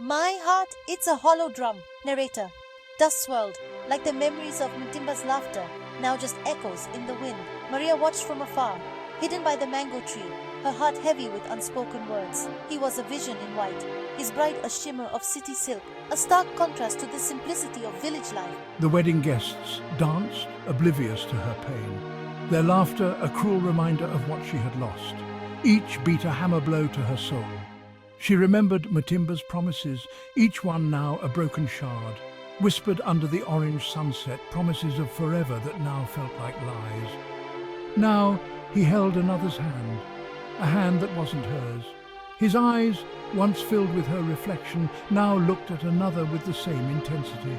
My heart, it's a hollow drum. Narrator. Dust swirled, like the memories of Matimba's laughter, now just echoes in the wind. Maria watched from afar, hidden by the mango tree, her heart heavy with unspoken words. He was a vision in white, his bride a shimmer of city silk, a stark contrast to the simplicity of village life. The wedding guests danced, oblivious to her pain. Their laughter a cruel reminder of what she had lost. Each beat a hammer blow to her soul. She remembered Matimba's promises, each one now a broken shard. Whispered under the orange sunset, promises of forever that now felt like lies. Now he held another's hand, a hand that wasn't hers. His eyes, once filled with her reflection, now looked at another with the same intensity.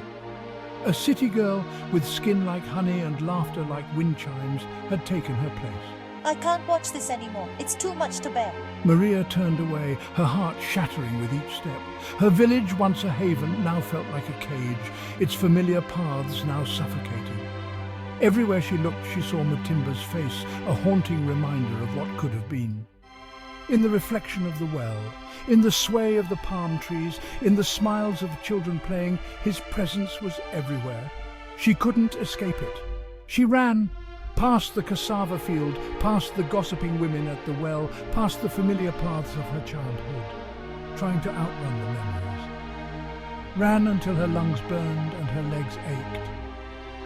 A city girl with skin like honey and laughter like wind chimes had taken her place. I can't watch this anymore. It's too much to bear. Maria turned away, her heart shattering with each step. Her village, once a haven, now felt like a cage, its familiar paths now suffocating. Everywhere she looked, she saw Matimba's face, a haunting reminder of what could have been. In the reflection of the well, in the sway of the palm trees, in the smiles of children playing, his presence was everywhere. She couldn't escape it. She ran, past the cassava field, past the gossiping women at the well, past the familiar paths of her childhood, trying to outrun the memories. Ran until her lungs burned and her legs ached,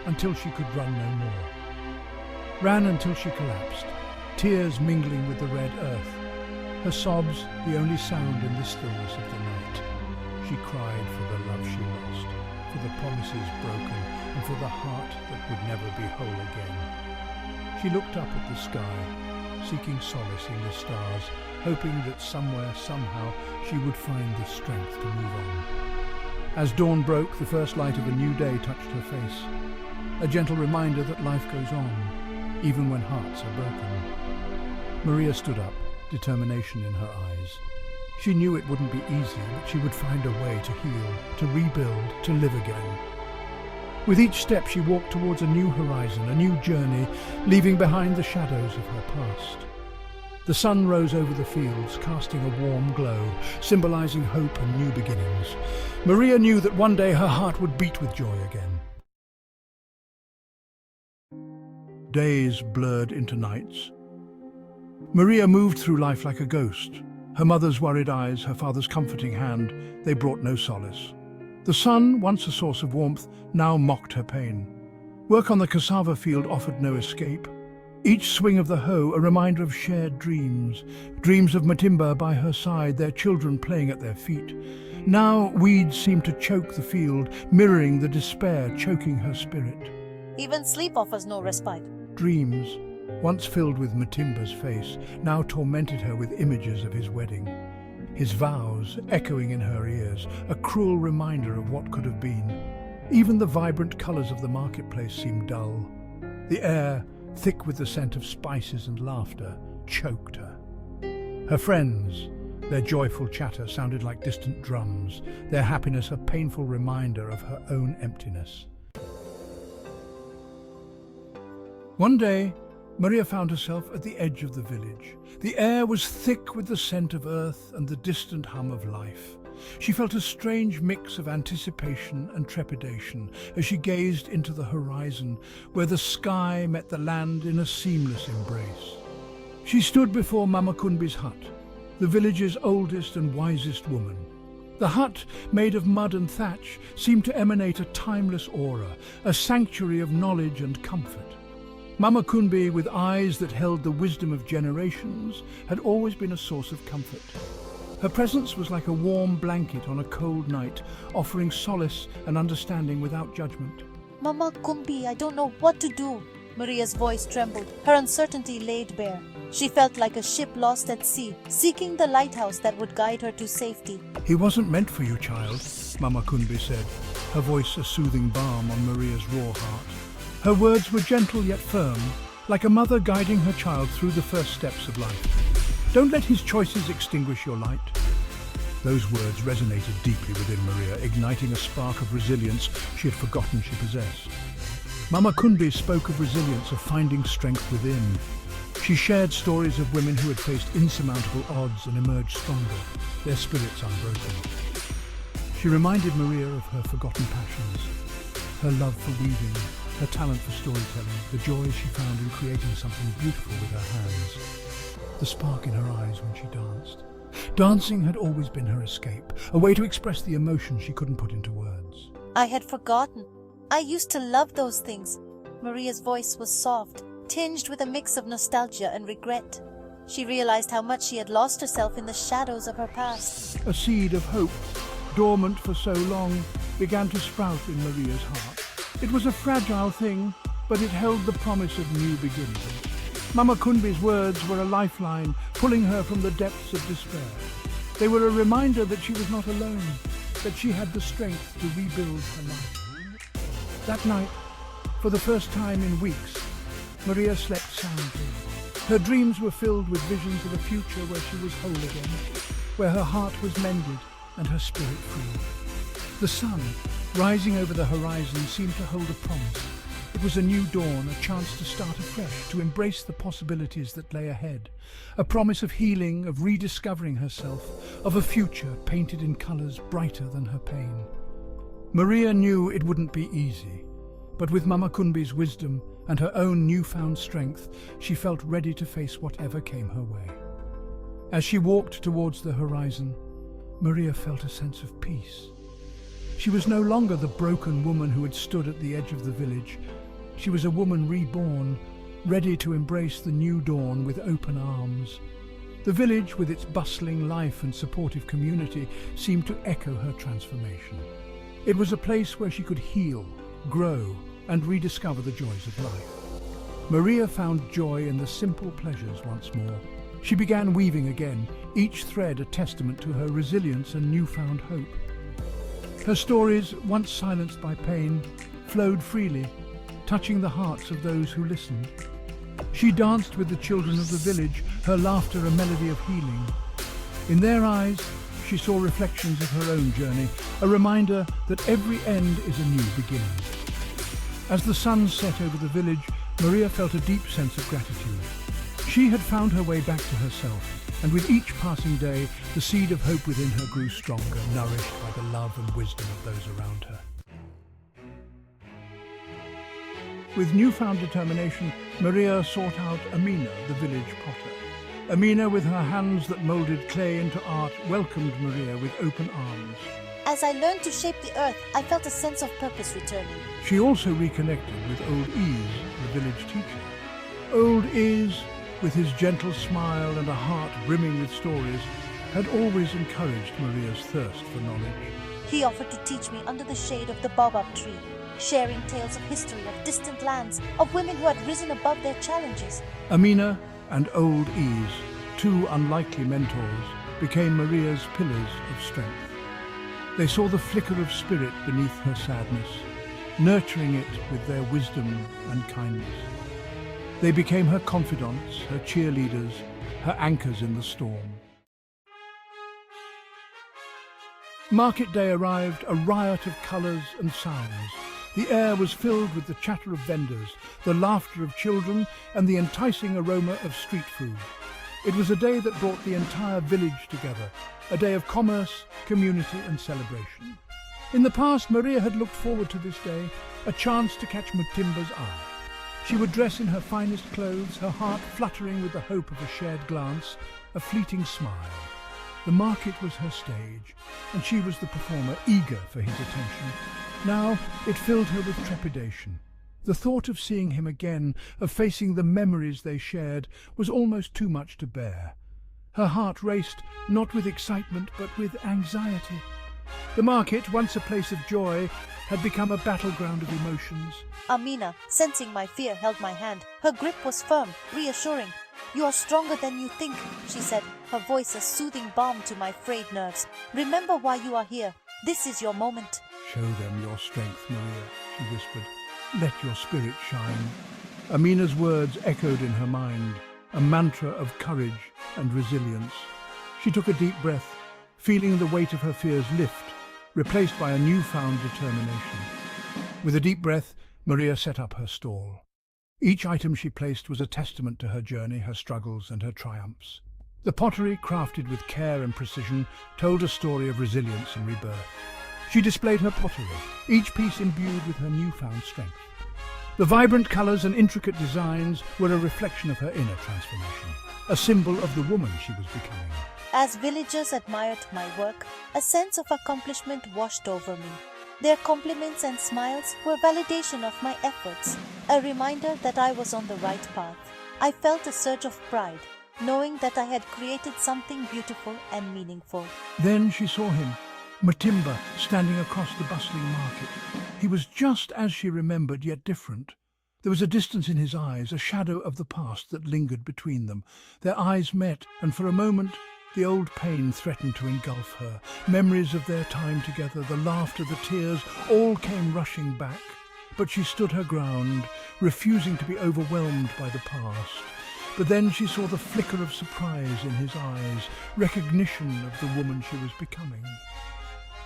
until she could run no more. Ran until she collapsed, tears mingling with the red earth. Her sobs the only sound in the stillness of the night. She cried for the love she lost, for the promises broken, and for the heart that would never be whole again. She looked up at the sky, seeking solace in the stars, hoping that somewhere, somehow, she would find the strength to move on. As dawn broke, the first light of a new day touched her face, a gentle reminder that life goes on, even when hearts are broken. Maria stood up, determination in her eyes. She knew it wouldn't be easy, but she would find a way to heal, to rebuild, to live again. With each step she walked towards a new horizon, a new journey, leaving behind the shadows of her past. The sun rose over the fields, casting a warm glow, symbolizing hope and new beginnings. Maria knew that one day her heart would beat with joy again. Days blurred into nights. Maria moved through life like a ghost. Her mother's worried eyes, her father's comforting hand, they brought no solace. The sun, once a source of warmth, now mocked her pain. Work on the cassava field offered no escape. Each swing of the hoe a reminder of shared dreams, dreams of Matimba by her side, their children playing at their feet. Now weeds seemed to choke the field, mirroring the despair choking her spirit. Even sleep offers no respite. Dreams, once filled with Matimba's face, now tormented her with images of his wedding. His vows echoing in her ears, a cruel reminder of what could have been. Even the vibrant colours of the marketplace seemed dull. The air, thick with the scent of spices and laughter, choked her. Her friends, their joyful chatter sounded like distant drums, their happiness a painful reminder of her own emptiness. One day, Maria found herself at the edge of the village. The air was thick with the scent of earth and the distant hum of life. She felt a strange mix of anticipation and trepidation as she gazed into the horizon, where the sky met the land in a seamless embrace. She stood before Mama Kunbi's hut, the village's oldest and wisest woman. The hut, made of mud and thatch, seemed to emanate a timeless aura, a sanctuary of knowledge and comfort. Mama Kunbi, with eyes that held the wisdom of generations, had always been a source of comfort. Her presence was like a warm blanket on a cold night, offering solace and understanding without judgment. Mama Kumbi, I don't know what to do. Maria's voice trembled, her uncertainty laid bare. She felt like a ship lost at sea, seeking the lighthouse that would guide her to safety. He wasn't meant for you, child, Mama Kunbi said, her voice a soothing balm on Maria's raw heart. Her words were gentle yet firm, like a mother guiding her child through the first steps of life. Don't let his choices extinguish your light. Those words resonated deeply within Maria, igniting a spark of resilience she had forgotten she possessed. Mama Kunbi spoke of resilience, of finding strength within. She shared stories of women who had faced insurmountable odds and emerged stronger, their spirits unbroken. She reminded Maria of her forgotten passions, her love for weaving, her talent for storytelling, the joy she found in creating something beautiful with her hands, the spark in her eyes when she danced. Dancing had always been her escape, a way to express the emotion she couldn't put into words. I had forgotten. I used to love those things. Maria's voice was soft, tinged with a mix of nostalgia and regret. She realized how much she had lost herself in the shadows of her past. A seed of hope, dormant for so long, began to sprout in Maria's heart. It was a fragile thing, but it held the promise of new beginnings. Mama Kunbi's words were a lifeline, pulling her from the depths of despair. They were a reminder that she was not alone, that she had the strength to rebuild her life. That night, for the first time in weeks, Maria slept soundly. Her dreams were filled with visions of a future where she was whole again, where her heart was mended and her spirit free. The sun, rising over the horizon, seemed to hold a promise. It was a new dawn, a chance to start afresh, to embrace the possibilities that lay ahead. A promise of healing, of rediscovering herself, of a future painted in colours brighter than her pain. Maria knew it wouldn't be easy, but with Mama Kunbi's wisdom and her own newfound strength, she felt ready to face whatever came her way. As she walked towards the horizon, Maria felt a sense of peace. She was no longer the broken woman who had stood at the edge of the village. She was a woman reborn, ready to embrace the new dawn with open arms. The village, with its bustling life and supportive community, seemed to echo her transformation. It was a place where she could heal, grow, and rediscover the joys of life. Maria found joy in the simple pleasures once more. She began weaving again, each thread a testament to her resilience and newfound hope. Her stories, once silenced by pain, flowed freely, touching the hearts of those who listened. She danced with the children of the village, her laughter a melody of healing. In their eyes, she saw reflections of her own journey, a reminder that every end is a new beginning. As the sun set over the village, Maria felt a deep sense of gratitude. She had found her way back to herself, and with each passing day, the seed of hope within her grew stronger, nourished by the love and wisdom of those around her. With newfound determination, Maria sought out Amina, the village potter. Amina, with her hands that moulded clay into art, welcomed Maria with open arms. As I learned to shape the earth, I felt a sense of purpose returning. She also reconnected with old Ease, the village teacher. Old Ease, with his gentle smile and a heart brimming with stories, had always encouraged Maria's thirst for knowledge. He offered to teach me under the shade of the Baobao tree, sharing tales of history, of distant lands, of women who had risen above their challenges. Amina and old Ease, two unlikely mentors, became Maria's pillars of strength. They saw the flicker of spirit beneath her sadness, nurturing it with their wisdom and kindness. They became her confidants, her cheerleaders, her anchors in the storm. Market day arrived, a riot of colours and sounds. The air was filled with the chatter of vendors, the laughter of children, and the enticing aroma of street food. It was a day that brought the entire village together, a day of commerce, community and celebration. In the past, Maria had looked forward to this day, a chance to catch Mutimba's eye. She would dress in her finest clothes, her heart fluttering with the hope of a shared glance, a fleeting smile. The market was her stage, and she was the performer, eager for his attention. Now it filled her with trepidation. The thought of seeing him again, of facing the memories they shared, was almost too much to bear. Her heart raced, not with excitement, but with anxiety. The market, once a place of joy, had become a battleground of emotions. Amina, sensing my fear, held my hand. Her grip was firm, reassuring. "You are stronger than you think," she said, her voice a soothing balm to my frayed nerves. "Remember why you are here. This is your moment." "Show them your strength, Maria," she whispered. "Let your spirit shine." Amina's words echoed in her mind, a mantra of courage and resilience. She took a deep breath, feeling the weight of her fears lift, replaced by a newfound determination. With a deep breath, Maria set up her stall. Each item she placed was a testament to her journey, her struggles and her triumphs. The pottery, crafted with care and precision, told a story of resilience and rebirth. She displayed her pottery, each piece imbued with her newfound strength. The vibrant colours and intricate designs were a reflection of her inner transformation, a symbol of the woman she was becoming. As villagers admired my work, a sense of accomplishment washed over me. Their compliments and smiles were validation of my efforts, a reminder that I was on the right path. I felt a surge of pride, knowing that I had created something beautiful and meaningful. Then she saw him, Matimba, standing across the bustling market. He was just as she remembered, yet different. There was a distance in his eyes, a shadow of the past that lingered between them. Their eyes met, and for a moment the old pain threatened to engulf her. Memories of their time together, the laughter, the tears, all came rushing back. But she stood her ground, refusing to be overwhelmed by the past. But then she saw the flicker of surprise in his eyes, recognition of the woman she was becoming.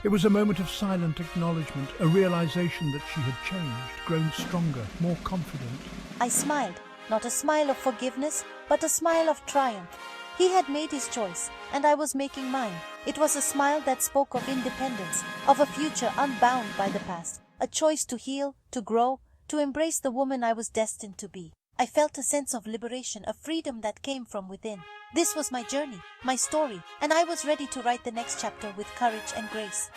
It was a moment of silent acknowledgement, a realization that she had changed, grown stronger, more confident. I smiled, not a smile of forgiveness, but a smile of triumph. He had made his choice, and I was making mine. It was a smile that spoke of independence, of a future unbound by the past, a choice to heal, to grow, to embrace the woman I was destined to be. I felt a sense of liberation, a freedom that came from within. This was my journey, my story, and I was ready to write the next chapter with courage and grace.